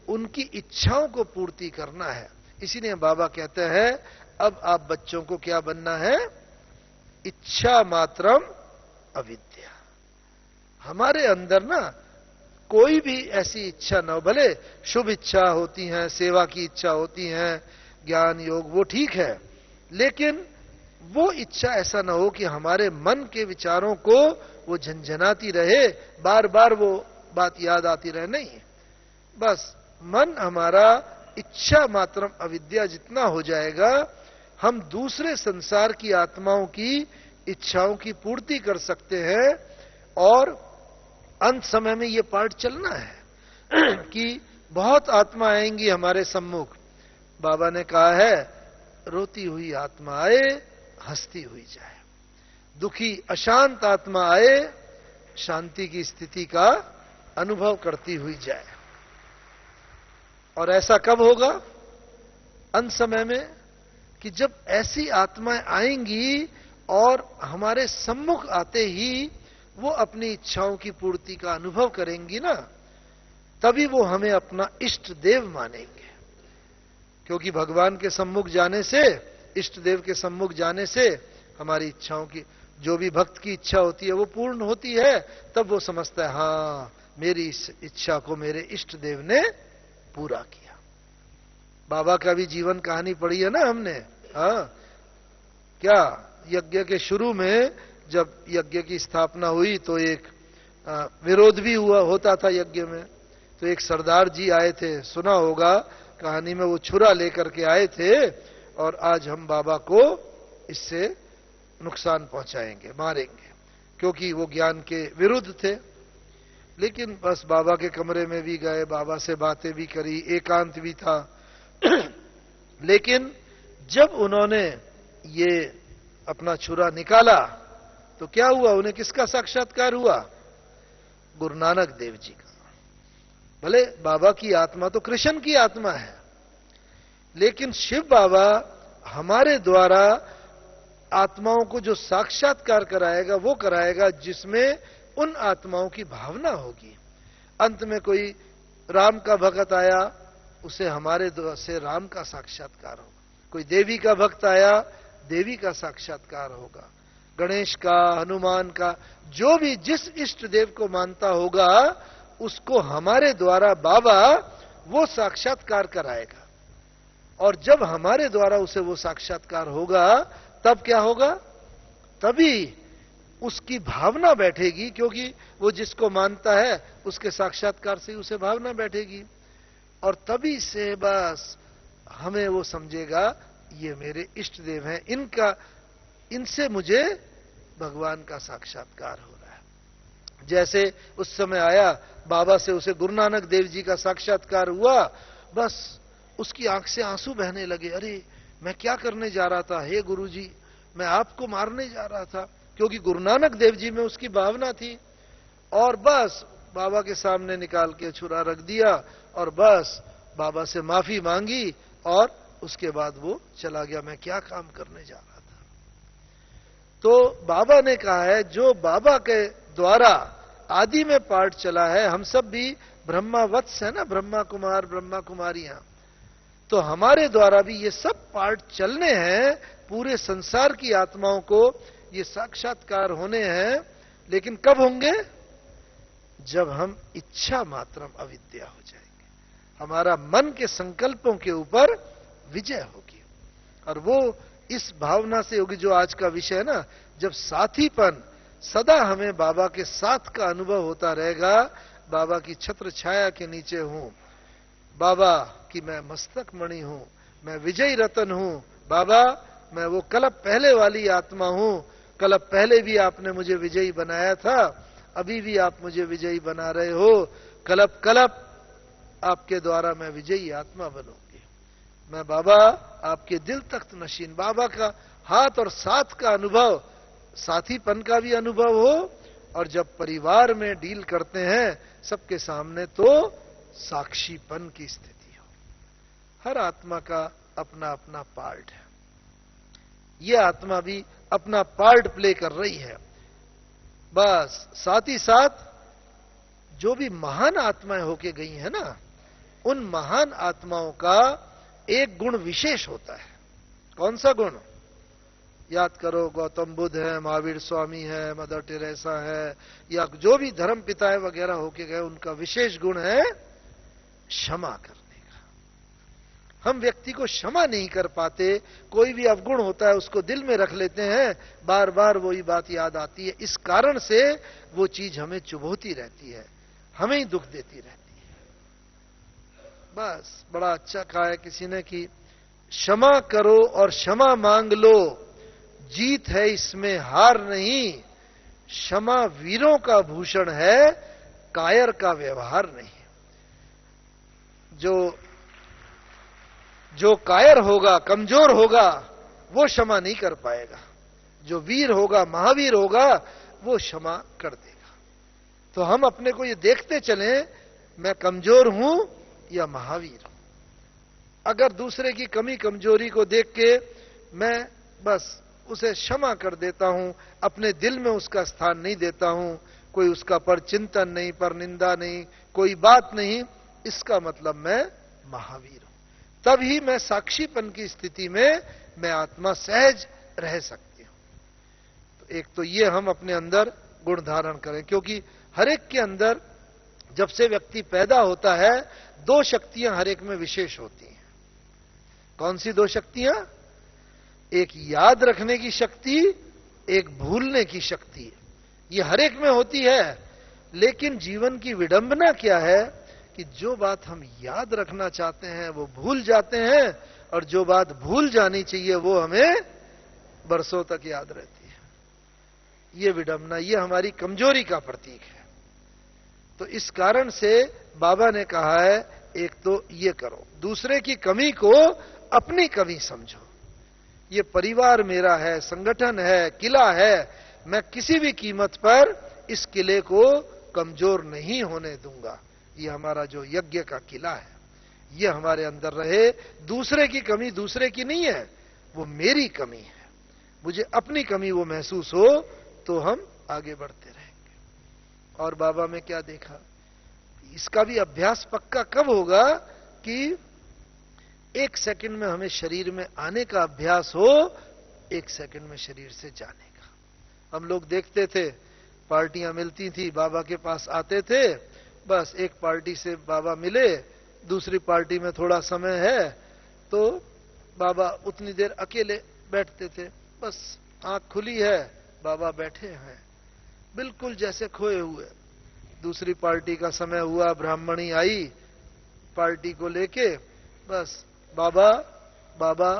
उनकी इच्छाओं को पूर्ति करना है, इसीलिए बाबा कहते हैं, अब आप बच्चों को क्या बनना है? इच्छा मात्रम अविद्या। हमारे अंदर ना कोई भी ऐसी इच्छा न हो, भले शुभ इच्छा होती है, सेवा की इच्छा होती है, ज्ञान योग, वो ठीक है, लेकिन वो इच्छा ऐसा न हो कि हमारे मन के विचारों को वो झंझनाती रहे, बार बार वो बात याद आती रहे। नहीं, बस मन हमारा इच्छा मात्रम अविद्या जितना हो जाएगा, हम दूसरे संसार की आत्माओं की इच्छाओं की पूर्ति कर सकते हैं। और अंत समय में ये पाठ चलना है कि बहुत आत्मा आएंगी हमारे सम्मुख। बाबा ने कहा है, रोती हुई आत्मा आए, हंसती हुई जाए। दुखी अशांत आत्मा आए, शांति की स्थिति का अनुभव करती हुई जाए। और ऐसा कब होगा? अंत समय में, कि जब ऐसी आत्माएं आएंगी और हमारे सम्मुख आते ही वो अपनी इच्छाओं की पूर्ति का अनुभव करेंगी ना, तभी वो हमें अपना इष्ट देव मानेंगे। क्योंकि भगवान के सम्मुख जाने से, इष्ट देव के सम्मुख जाने से हमारी इच्छाओं की, जो भी भक्त की इच्छा होती है वो पूर्ण होती है। तब वो समझता है, हां, मेरी इस इच्छा को मेरे इष्ट देव ने पूरा किया। बाबा का भी जीवन कहानी पढ़ी है ना हमने। हाँ, क्या यज्ञ के शुरू में जब यज्ञ की स्थापना हुई तो एक विरोध भी होता था यज्ञ में। तो एक सरदार जी आए थे, सुना होगा कहानी में, वो छुरा लेकर के आए थे और आज हम बाबा को इससे नुकसान पहुंचाएंगे, मारेंगे, क्योंकि वो ज्ञान के विरुद्ध थे। लेकिन बस बाबा के कमरे में भी गए, बाबा से बातें भी करी, एकांत भी था। लेकिन जब उन्होंने ये अपना छुरा निकाला तो क्या हुआ, उन्हें किसका साक्षात्कार हुआ? गुरु नानक देव जी का। भले बाबा की आत्मा तो कृष्ण की आत्मा है, लेकिन शिव बाबा हमारे द्वारा आत्माओं को जो साक्षात्कार कराएगा वो कराएगा जिसमें उन आत्माओं की भावना होगी। अंत में कोई राम का भक्त आया, उसे हमारे द्वारा से राम का साक्षात्कार होगा। कोई देवी का भक्त आया, देवी का साक्षात्कार होगा। गणेश का, हनुमान का, जो भी जिस इष्ट देव को मानता होगा उसको हमारे द्वारा बाबा वो साक्षात्कार कराएगा। और जब हमारे द्वारा उसे वो साक्षात्कार होगा तब क्या होगा? तभी उसकी भावना बैठेगी, क्योंकि वो जिसको मानता है उसके साक्षात्कार से उसे भावना बैठेगी। और तभी से बस हमें वो समझेगा ये मेरे इष्ट देव हैं, इनसे मुझे भगवान का साक्षात्कार हो रहा है। जैसे उस समय आया बाबा से उसे गुरु नानक देव जी का साक्षात्कार हुआ, बस उसकी आंख से आंसू बहने लगे। अरे मैं क्या करने जा रहा था, हे गुरु जी, मैं आपको मारने जा रहा था, क्योंकि गुरु नानक देव जी में उसकी भावना थी। और बस बाबा के सामने निकाल के छुरा रख दिया और बस बाबा से माफी मांगी और उसके बाद वो चला गया। मैं क्या काम करने जा रहा था। तो बाबा ने कहा है जो बाबा के द्वारा आदि में पाठ चला है, हम सब भी ब्रह्मावत्स है ना, ब्रह्मा कुमार ब्रह्मा कुमारियां, तो हमारे द्वारा भी ये सब पाठ चलने हैं। पूरे संसार की आत्माओं को ये साक्षात्कार होने हैं। लेकिन कब होंगे? जब हम इच्छा मात्रम अविद्या हो जाएंगे, हमारा मन के संकल्पों के ऊपर विजय होगी। और वो इस भावना से होगी जो आज का विषय है ना, जब साथीपन सदा हमें बाबा के साथ का अनुभव होता रहेगा। बाबा की छत्र छाया के नीचे हूं, बाबा की मैं मस्तक मणि हूं, मैं विजयी रतन हूं, बाबा मैं वो कलप पहले वाली आत्मा हूं। कलप पहले भी आपने मुझे विजयी बनाया था, अभी भी आप मुझे विजयी बना रहे हो। कलप कलप आपके द्वारा मैं विजयी आत्मा बनूंगी। मैं बाबा आपके दिल तख्त नशीन, बाबा का हाथ और साथ का अनुभव, साथीपन का भी अनुभव हो। और जब परिवार में डील करते हैं सबके सामने तो साक्षीपन की स्थिति हो। हर आत्मा का अपना अपना पार्ट है, यह आत्मा भी अपना पार्ट प्ले कर रही है। बस साथ ही साथ जो भी महान आत्माएं होके गई हैं ना, उन महान आत्माओं का एक गुण विशेष होता है। कौन सा गुण? याद करो, गौतम बुद्ध है, महावीर स्वामी है, मदर टेरेसा है, या जो भी धर्म पिताएं वगैरह होके गए, उनका विशेष गुण है क्षमा करने का। हम व्यक्ति को क्षमा नहीं कर पाते, कोई भी अवगुण होता है उसको दिल में रख लेते हैं, बार बार वही बात याद आती है। इस कारण से वो चीज हमें चुभोती रहती है, हमें ही दुख देती रहती है। बस बड़ा अच्छा कहा है किसी ने कि क्षमा करो और क्षमा मांग लो, जीत है इसमें हार नहीं। क्षमा वीरों का भूषण है, कायर का व्यवहार नहीं। जो कायर होगा, कमजोर होगा, वो क्षमा नहीं कर पाएगा। जो वीर होगा, महावीर होगा, वो क्षमा कर देगा। तो हम अपने को ये देखते चलें, मैं कमजोर हूं या महावीर हूं। अगर दूसरे की कमी कमजोरी को देख के मैं बस उसे क्षमा कर देता हूं, अपने दिल में उसका स्थान नहीं देता हूं, कोई उसका पर चिंतन नहीं, पर निंदा नहीं, कोई बात नहीं, इसका मतलब मैं महावीर हूं। तभी मैं साक्षीपन की स्थिति में मैं आत्मा सहज रह सकती हूं। तो एक तो ये हम अपने अंदर गुण धारण करें, क्योंकि हर एक के अंदर जब से व्यक्ति पैदा होता है दो शक्तियां हर एक में विशेष होती हैं। कौन सी दो शक्तियां? एक याद रखने की शक्ति, एक भूलने की शक्ति। ये हर एक में होती है। लेकिन जीवन की विडंबना क्या है कि जो बात हम याद रखना चाहते हैं वो भूल जाते हैं, और जो बात भूल जानी चाहिए वो हमें बरसों तक याद रहती है। ये विडंबना, ये हमारी कमजोरी का प्रतीक है। तो इस कारण से बाबा ने कहा है, एक तो ये करो, दूसरे की कमी को अपनी कमी समझो। ये परिवार मेरा है, संगठन है, किला है, मैं किसी भी कीमत पर इस किले को कमजोर नहीं होने दूंगा। ये हमारा जो यज्ञ का किला है, ये हमारे अंदर रहे। दूसरे की कमी दूसरे की नहीं है, वो मेरी कमी है। मुझे अपनी कमी वो महसूस हो तो हम आगे बढ़ते रहेंगे। और बाबा में क्या देखा, इसका भी अभ्यास पक्का कब होगा कि 1 सेकंड में हमें शरीर में आने का अभ्यास हो, 1 सेकंड में शरीर से जाने का। हम लोग देखते थे, पार्टियां मिलती थी, बाबा के पास आते थे, बस एक पार्टी से बाबा मिले, दूसरी पार्टी में थोड़ा समय है तो बाबा उतनी देर अकेले बैठते थे। बस आंख खुली है, बाबा बैठे हैं बिल्कुल जैसे खोए हुए। दूसरी पार्टी का समय हुआ, ब्राह्मणी आई पार्टी को लेके, बस बाबा बाबा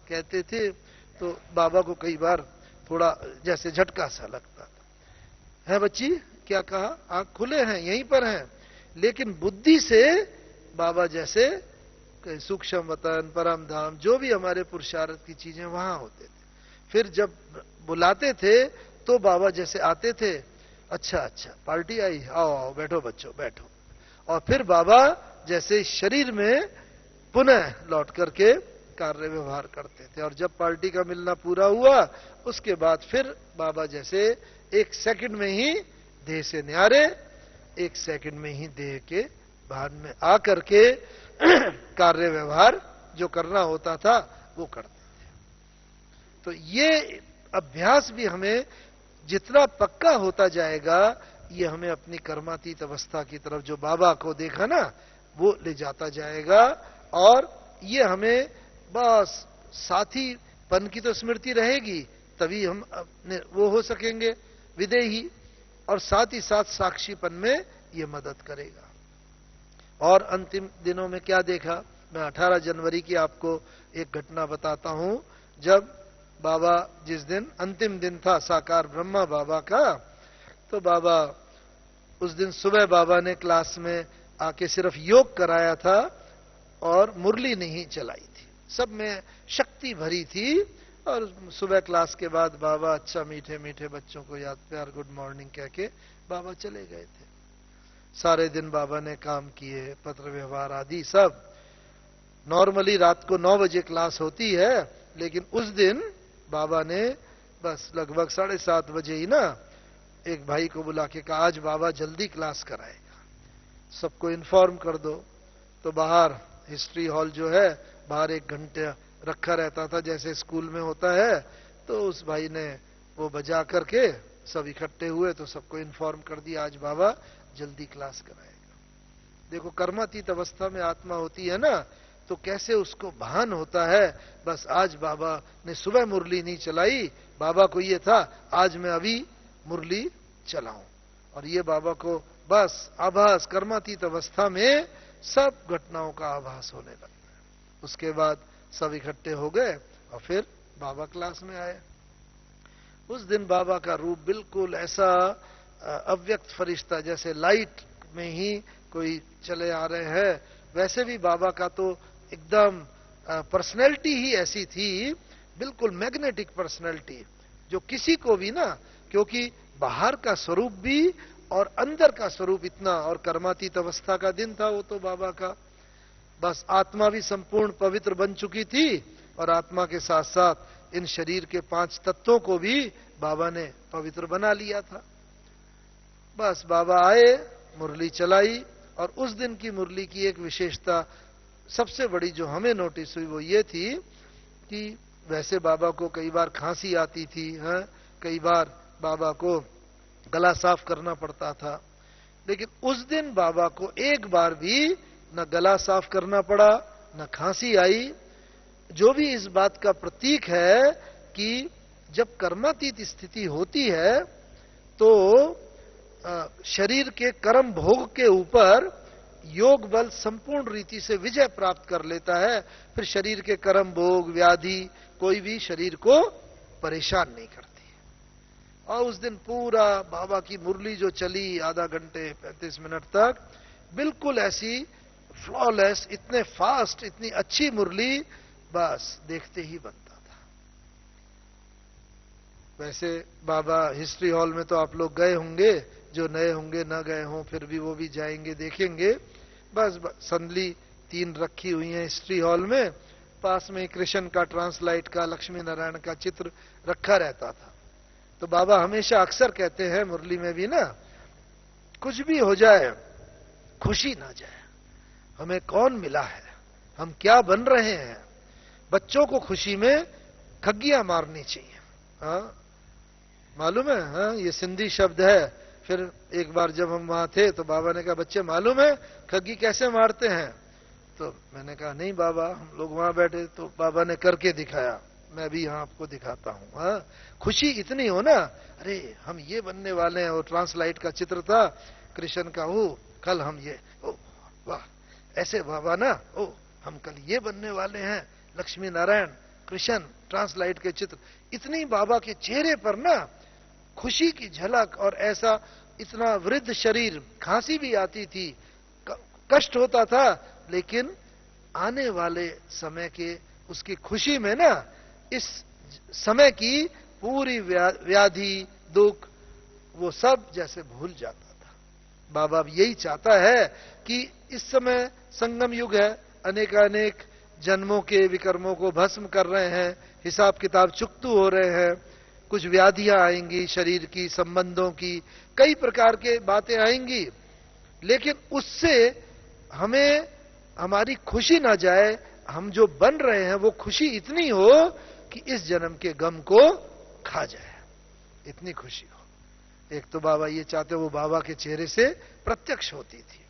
कहते थे, तो बाबा को कई बार थोड़ा जैसे झटका सा लगता था। है बच्ची, क्या कहा? आंख खुले हैं, यहीं पर हैं, लेकिन बुद्धि से बाबा जैसे सूक्ष्म वतन, परम धाम, जो भी हमारे पुरुषार्थ की चीजें वहां होते थे। फिर जब बुलाते थे तो बाबा जैसे आते थे, अच्छा अच्छा पार्टी आई, आओ आओ बैठो बच्चों बैठो। और फिर बाबा जैसे शरीर में पुनः लौट करके कार्य व्यवहार करते थे। और जब पार्टी का मिलना पूरा हुआ, उसके बाद फिर बाबा जैसे 1 सेकंड में ही देह से न्यारे, 1 सेकंड में ही देह के भान में आकर के कार्य व्यवहार जो करना होता था वो करते थे। तो ये अभ्यास भी हमें जितना पक्का होता जाएगा, ये हमें अपनी कर्मातीत अवस्था की तरफ, जो बाबा को देखा ना, वो ले जाता जाएगा। और ये हमें बस साथीपन की तो स्मृति रहेगी, तभी हम अपने वो हो सकेंगे विदेही, और साथ ही साथ साक्षीपन में ये मदद करेगा। और अंतिम दिनों में क्या देखा, मैं 18 जनवरी की आपको एक घटना बताता हूं। जब बाबा, जिस दिन अंतिम दिन था साकार ब्रह्मा बाबा का, तो बाबा उस दिन सुबह बाबा ने क्लास में आके सिर्फ योग कराया था और मुरली नहीं चलाई थी। सब में शक्ति भरी थी। और सुबह क्लास के बाद बाबा अच्छा मीठे मीठे बच्चों को याद प्यार गुड मॉर्निंग कह के बाबा चले गए थे। सारे दिन बाबा ने काम किए, पत्र व्यवहार आदि सब। नॉर्मली रात को 9 बजे क्लास होती है, लेकिन उस दिन बाबा ने बस लगभग 7:30 बजे ही ना एक भाई को बुला के कहा, आज बाबा जल्दी क्लास कराएगा, सबको इन्फॉर्म कर दो। तो बाहर हिस्ट्री हॉल जो है, बाहर 1 घंटे रखा रहता था जैसे स्कूल में होता है। तो उस भाई ने वो बजा करके सब इकट्ठे हुए, तो सबको इन्फॉर्म कर दिया आज बाबा जल्दी क्लास कराएगा। देखो कर्मातीत अवस्था में आत्मा होती है ना, तो कैसे उसको भान होता है, बस आज बाबा ने सुबह मुरली नहीं चलाई, बाबा को ये था आज मैं अभी मुरली चलाऊं। और ये बाबा को बस आभास, कर्मातीत अवस्था में सब घटनाओं का आभास होने लगता है। उसके बाद सब इकट्ठे हो गए और फिर बाबा क्लास में आए। उस दिन बाबा का रूप बिल्कुल ऐसा अव्यक्त फरिश्ता, जैसे लाइट में ही कोई चले आ रहे हैं, वैसे भी बाबा का तो एकदम पर्सनैलिटी ही ऐसी थी, बिल्कुल मैग्नेटिक पर्सनैलिटी, जो किसी को भी ना, क्योंकि बाहर का स्वरूप भी और अंदर का स्वरूप इतना, और कर्मातीत अवस्था का दिन था वो तो बाबा का। बस आत्मा भी संपूर्ण पवित्र बन चुकी थी, और आत्मा के साथ साथ इन शरीर के 5 तत्वों को भी बाबा ने पवित्र बना लिया था। बस बाबा आए, मुरली चलाई। और उस दिन की मुरली की एक विशेषता सबसे बड़ी जो हमें नोटिस हुई वो ये थी कि वैसे बाबा को कई बार खांसी आती थी, कई बार बाबा को गला साफ करना पड़ता था, लेकिन उस दिन बाबा को एक बार भी न गला साफ करना पड़ा, न खांसी आई, जो भी इस बात का प्रतीक है कि जब कर्मातीत स्थिति होती है तो शरीर के कर्म भोग के ऊपर योग बल संपूर्ण रीति से विजय प्राप्त कर लेता है। फिर शरीर के कर्म भोग, व्याधि कोई भी शरीर को परेशान नहीं करती है। और उस दिन पूरा बाबा की मुरली जो चली आधा घंटे 35 मिनट तक, बिल्कुल ऐसी फ्लॉलेस, इतने फास्ट, इतनी अच्छी मुरली, बस देखते ही बनता था। वैसे बाबा हिस्ट्री हॉल में तो आप लोग गए होंगे, जो नए होंगे न गए हों फिर भी वो भी जाएंगे, देखेंगे। बस संदली 3 रखी हुई है हिस्ट्री हॉल में, पास में कृष्ण का, ट्रांसलाइट का, लक्ष्मी नारायण का चित्र रखा रहता था। तो बाबा हमेशा अक्सर कहते हैं मुरली में भी ना, कुछ भी हो जाए खुशी ना जाए। हमें कौन मिला है, हम क्या बन रहे हैं, बच्चों को खुशी में खग्गियां मारनी चाहिए। हाँ मालूम है, हाँ ये सिंधी शब्द है। फिर एक बार जब हम वहां थे तो बाबा ने कहा, बच्चे मालूम है खग्गी कैसे मारते हैं? तो मैंने कहा नहीं बाबा, हम लोग वहां बैठे। तो बाबा ने करके दिखाया, मैं भी यहां आपको दिखाता हूं। हाँ खुशी इतनी हो ना, अरे हम ये बनने वाले हैं। वो ट्रांसलाइट का चित्र था कृष्ण का, ओ कल हम ये, ओ वाह ऐसे बाबा ना, ओ हम कल ये बनने वाले हैं, लक्ष्मी नारायण कृष्ण ट्रांसलाइट के चित्र। इतनी बाबा के चेहरे पर ना खुशी की झलक, और ऐसा इतना वृद्ध शरीर, खांसी भी आती थी, कष्ट होता था, लेकिन आने वाले समय के उसकी खुशी में ना इस समय की पूरी व्याधि दुख वो सब जैसे भूल जाता था। बाबा यही चाहता है कि इस समय संगम युग है, अनेकानेक जन्मों के विकर्मों को भस्म कर रहे हैं, हिसाब किताब चुकतू हो रहे हैं, कुछ व्याधियां आएंगी शरीर की, संबंधों की, कई प्रकार के बातें आएंगी, लेकिन उससे हमें हमारी खुशी ना जाए। हम जो बन रहे हैं वो खुशी इतनी हो कि इस जन्म के गम को खा जाए, इतनी खुशी हो। एक तो बाबा ये चाहते, वो बाबा के चेहरे से प्रत्यक्ष होती थी।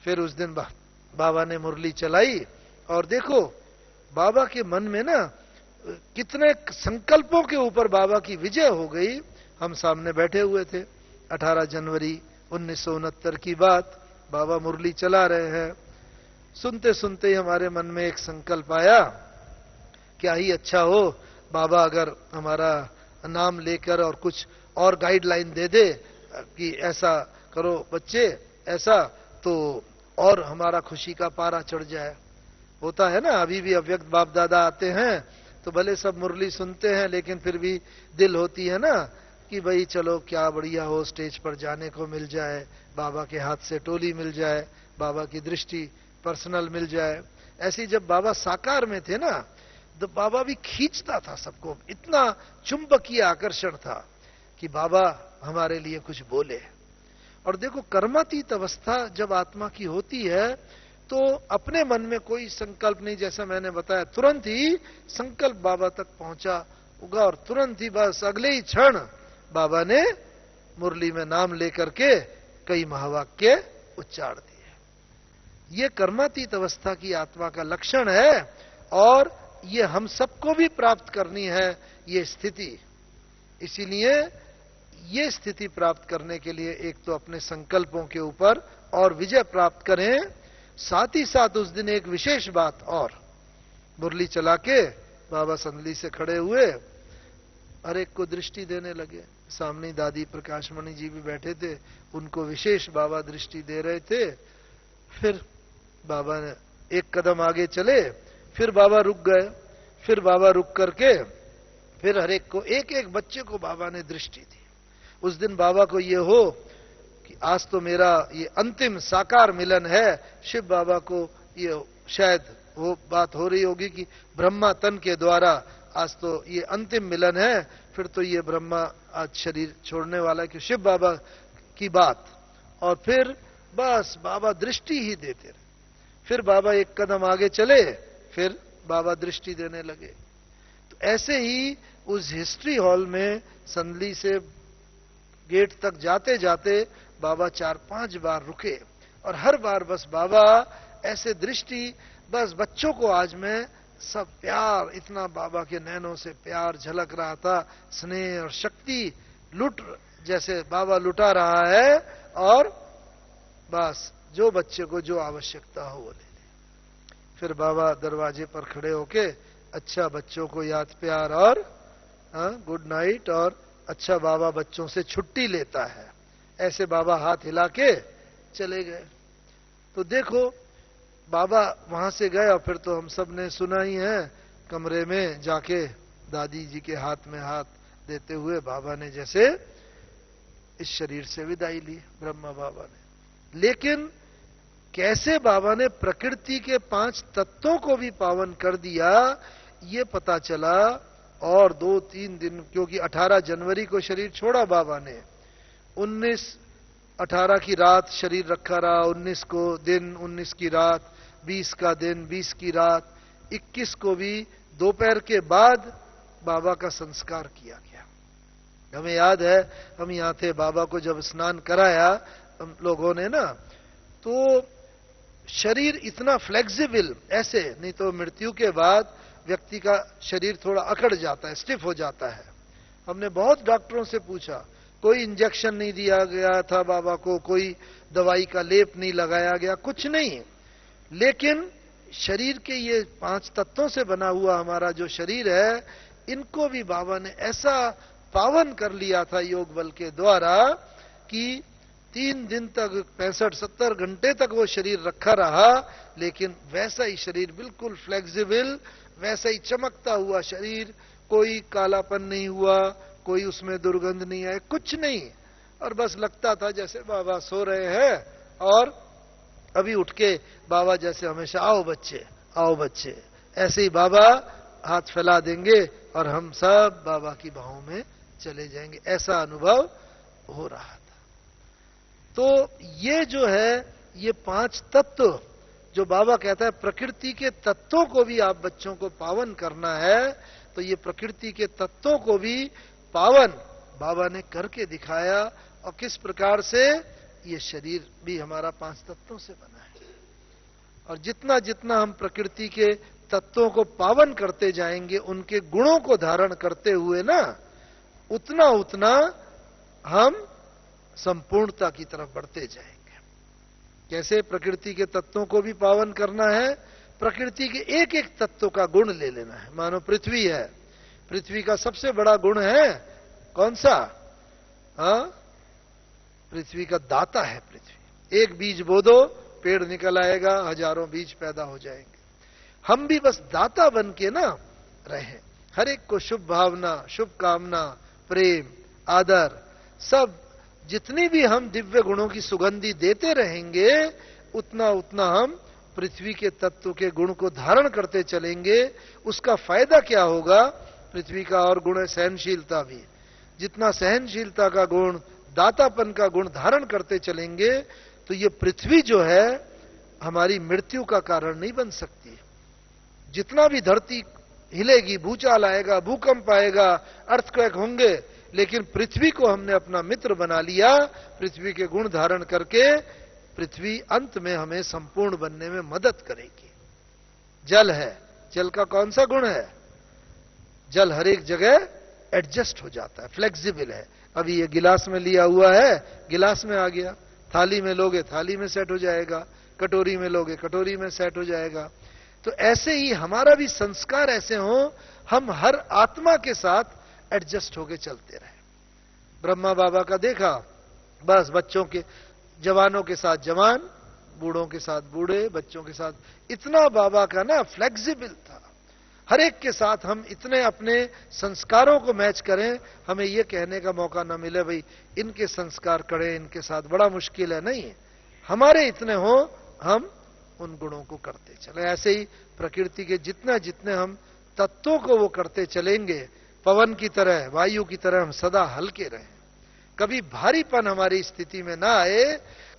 फिर उस दिन बाबा ने मुरली चलाई, और देखो बाबा के मन में ना कितने संकल्पों के ऊपर बाबा की विजय हो गई। हम सामने बैठे हुए थे, 18 जनवरी 1969 की बात, बाबा मुरली चला रहे हैं। सुनते सुनते ही हमारे मन में एक संकल्प आया, क्या ही अच्छा हो बाबा अगर हमारा नाम लेकर और कुछ और गाइडलाइन दे दे कि ऐसा करो बच्चे, ऐसा, तो और हमारा खुशी का पारा चढ़ जाए। होता है ना, अभी भी अव्यक्त बाप दादा आते हैं तो भले सब मुरली सुनते हैं, लेकिन फिर भी दिल होती है ना कि भाई चलो क्या बढ़िया हो, स्टेज पर जाने को मिल जाए, बाबा के हाथ से टोली मिल जाए, बाबा की दृष्टि पर्सनल मिल जाए। ऐसी जब बाबा साकार में थे ना, तो बाबा भी खींचता था सबको, इतना चुंबकीय आकर्षण था कि बाबा हमारे लिए कुछ बोले। और देखो कर्मातीत अवस्था जब आत्मा की होती है तो अपने मन में कोई संकल्प नहीं, जैसा मैंने बताया, तुरंत ही संकल्प बाबा तक पहुंचा होगा, और तुरंत ही बस अगले ही क्षण बाबा ने मुरली में नाम लेकर के कई महावाक्य उच्चार दिए। ये कर्मातीत अवस्था की आत्मा का लक्षण है, और ये हम सबको भी प्राप्त करनी है ये स्थिति। इसीलिए ये स्थिति प्राप्त करने के लिए एक तो अपने संकल्पों के ऊपर और विजय प्राप्त करें, साथ ही साथ उस दिन एक विशेष बात और, मुरली चला के बाबा संदली से खड़े हुए, हर एक को दृष्टि देने लगे। सामने दादी प्रकाशमणि जी भी बैठे थे, उनको विशेष बाबा दृष्टि दे रहे थे। फिर बाबा ने एक कदम आगे चले, फिर बाबा रुक गए, फिर बाबा रुक करके फिर हर एक को, एक एक बच्चे को बाबा ने दृष्टि दी। उस दिन बाबा को ये हो कि आज तो मेरा ये अंतिम साकार मिलन है। शिव बाबा को ये शायद वो बात हो रही होगी कि ब्रह्मा तन के द्वारा आज तो ये अंतिम मिलन है, फिर तो ये ब्रह्मा आज शरीर छोड़ने वाला है, कि शिव बाबा की बात। और फिर बस बाबा दृष्टि ही देते रहे। फिर बाबा एक कदम आगे चले, फिर बाबा दृष्टि देने लगे। तो ऐसे ही उस हिस्ट्री हॉल में संदली से गेट तक जाते जाते बाबा 4-5 बार रुके, और हर बार बस बाबा ऐसे दृष्टि, बस बच्चों को आज मैं सब प्यार, इतना बाबा के नैनों से प्यार झलक रहा था, स्नेह और शक्ति लुट, जैसे बाबा लुटा रहा है, और बस जो बच्चे को जो आवश्यकता हो वो ले ले। फिर बाबा दरवाजे पर खड़े होके, अच्छा बच्चों को याद प्यार और गुड नाइट और अच्छा बाबा बच्चों से छुट्टी लेता है। ऐसे बाबा हाथ हिला के चले गए। तो देखो बाबा वहां से गए और फिर तो हम सब ने सुना ही है, कमरे में जाके दादी जी के हाथ में हाथ देते हुए बाबा ने जैसे इस शरीर से विदाई ली, ब्रह्मा बाबा ने। लेकिन कैसे बाबा ने प्रकृति के 5 तत्वों को भी पावन कर दिया, ये पता चला। और 2-3 दिन, क्योंकि 18 जनवरी को शरीर छोड़ा बाबा ने, 18 की रात शरीर रखा रहा, 19 को दिन, 19 की रात, 20 का दिन, 20 की रात, 21 को भी दोपहर के बाद बाबा का संस्कार किया गया। हमें याद है, हम यहां थे, बाबा को जब स्नान कराया हम लोगों ने ना, तो शरीर इतना फ्लेक्सिबल, ऐसे नहीं तो मृत्यु के बाद व्यक्ति का शरीर थोड़ा अकड़ जाता है, स्टिफ हो जाता है। हमने बहुत डॉक्टरों से पूछा, कोई इंजेक्शन नहीं दिया गया था बाबा को, कोई दवाई का लेप नहीं लगाया गया, कुछ नहीं। लेकिन शरीर के ये 5 तत्वों से बना हुआ हमारा जो शरीर है, इनको भी बाबा ने ऐसा पावन कर लिया था योग बल के द्वारा कि 3 दिन तक, 65-70 घंटे तक वो शरीर रखा रहा। लेकिन वैसा ही शरीर, बिल्कुल फ्लेक्सिबल, वैसा ही चमकता हुआ शरीर, कोई कालापन नहीं हुआ, कोई उसमें दुर्गंध नहीं आई, कुछ नहीं। और बस लगता था जैसे बाबा सो रहे हैं और अभी उठ के बाबा जैसे हमेशा, आओ बच्चे, आओ बच्चे, ऐसे ही बाबा हाथ फैला देंगे और हम सब बाबा की बाहों में चले जाएंगे, ऐसा अनुभव हो रहा था। तो ये जो है, ये 5 तत्व जो बाबा कहता है, प्रकृति के तत्वों को भी आप बच्चों को पावन करना है, तो ये प्रकृति के तत्वों को भी पावन बाबा ने करके दिखाया। और किस प्रकार से, ये शरीर भी हमारा 5 तत्वों से बना है। और जितना जितना हम प्रकृति के तत्वों को पावन करते जाएंगे, उनके गुणों को धारण करते हुए ना, उतना उतना हम संपूर्णता की तरफ बढ़ते जाएंगे। कैसे प्रकृति के तत्वों को भी पावन करना है, प्रकृति के एक एक तत्व का गुण ले लेना है। मानो पृथ्वी है, पृथ्वी का सबसे बड़ा गुण है कौन सा? पृथ्वी का दाता है पृथ्वी। एक बीज बो दो, पेड़ निकल आएगा, हजारों बीज पैदा हो जाएंगे। हम भी बस दाता बन के ना रहें, हर एक को शुभ भावना, शुभ कामना, प्रेम, आदर, सब जितनी भी हम दिव्य गुणों की सुगंधी देते रहेंगे, उतना उतना हम पृथ्वी के तत्व के गुण को धारण करते चलेंगे। उसका फायदा क्या होगा? पृथ्वी का और गुण है सहनशीलता भी। जितना सहनशीलता का गुण, दातापन का गुण धारण करते चलेंगे, तो ये पृथ्वी जो है हमारी मृत्यु का कारण नहीं बन सकती। जितना भी धरती हिलेगी, भूचाल आएगा, भूकंप आएगा, अर्थक्वेक होंगे, लेकिन पृथ्वी को हमने अपना मित्र बना लिया। पृथ्वी के गुण धारण करके पृथ्वी अंत में हमें संपूर्ण बनने में मदद करेगी। जल है, जल का कौन सा गुण है? जल हर एक जगह एडजस्ट हो जाता है, फ्लेक्सिबल है। अभी ये गिलास में लिया हुआ है, गिलास में आ गया, थाली में लोगे थाली में सेट हो जाएगा, कटोरी में लोगे कटोरी में सेट हो जाएगा। तो ऐसे ही हमारा भी संस्कार ऐसे हो, हम हर आत्मा के साथ एडजस्ट होके चलते रहे। ब्रह्मा बाबा का देखा, बस बच्चों के, जवानों के साथ जवान, बूढ़ों के साथ बूढ़े, बच्चों के साथ, इतना बाबा का ना फ्लेक्सिबल था। हर एक के साथ हम इतने अपने संस्कारों को मैच करें, हमें यह कहने का मौका ना मिले भाई इनके संस्कार करें, इनके साथ बड़ा मुश्किल है, नहीं, हमारे इतने हो, हम उन गुणों को करते चले। ऐसे ही प्रकृति के जितना जितने हम तत्वों को वो करते चलेंगे, पवन की तरह, वायु की तरह हम सदा हल्के रहें। कभी भारीपन हमारी स्थिति में ना आए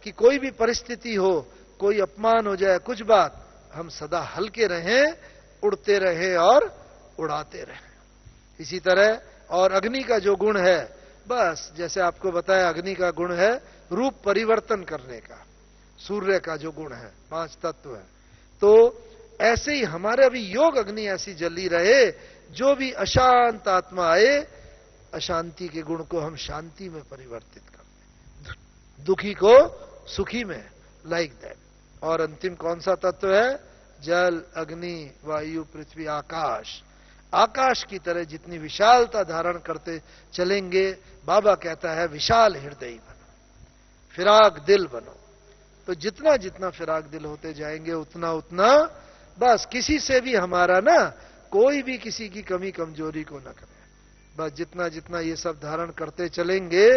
कि कोई भी परिस्थिति हो, कोई अपमान हो जाए, कुछ बात, हम सदा हल्के रहें, उड़ते रहें और उड़ाते रहें। इसी तरह और अग्नि का जो गुण है, बस जैसे आपको बताया, अग्नि का गुण है रूप परिवर्तन करने का। सूर्य का जो गुण है, 5 तत्व है, तो ऐसे ही हमारे अभी योग अग्नि ऐसी जली रहे, जो भी अशांत आत्मा आए, अशांति के गुण को हम शांति में परिवर्तित कर दें, दुखी को सुखी में, लाइक दैट। और अंतिम कौन सा तत्व है? जल, अग्नि, वायु, पृथ्वी, आकाश। आकाश की तरह जितनी विशालता धारण करते चलेंगे, बाबा कहता है विशाल हृदय बनो, फिराक दिल बनो। तो जितना जितना फिराक दिल होते जाएंगे उतना उतना बस किसी से भी हमारा ना कोई भी किसी की कमी कमजोरी को ना करे। बस जितना जितना ये सब धारण करते चलेंगे,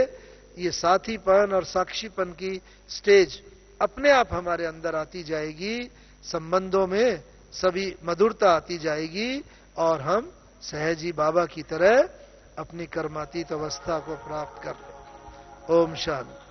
ये साथीपन और साक्षीपन की स्टेज अपने आप हमारे अंदर आती जाएगी, संबंधों में सभी मधुरता आती जाएगी और हम सहजी बाबा की तरह अपनी कर्मातीत अवस्था को प्राप्त कर लें। ओम शांति।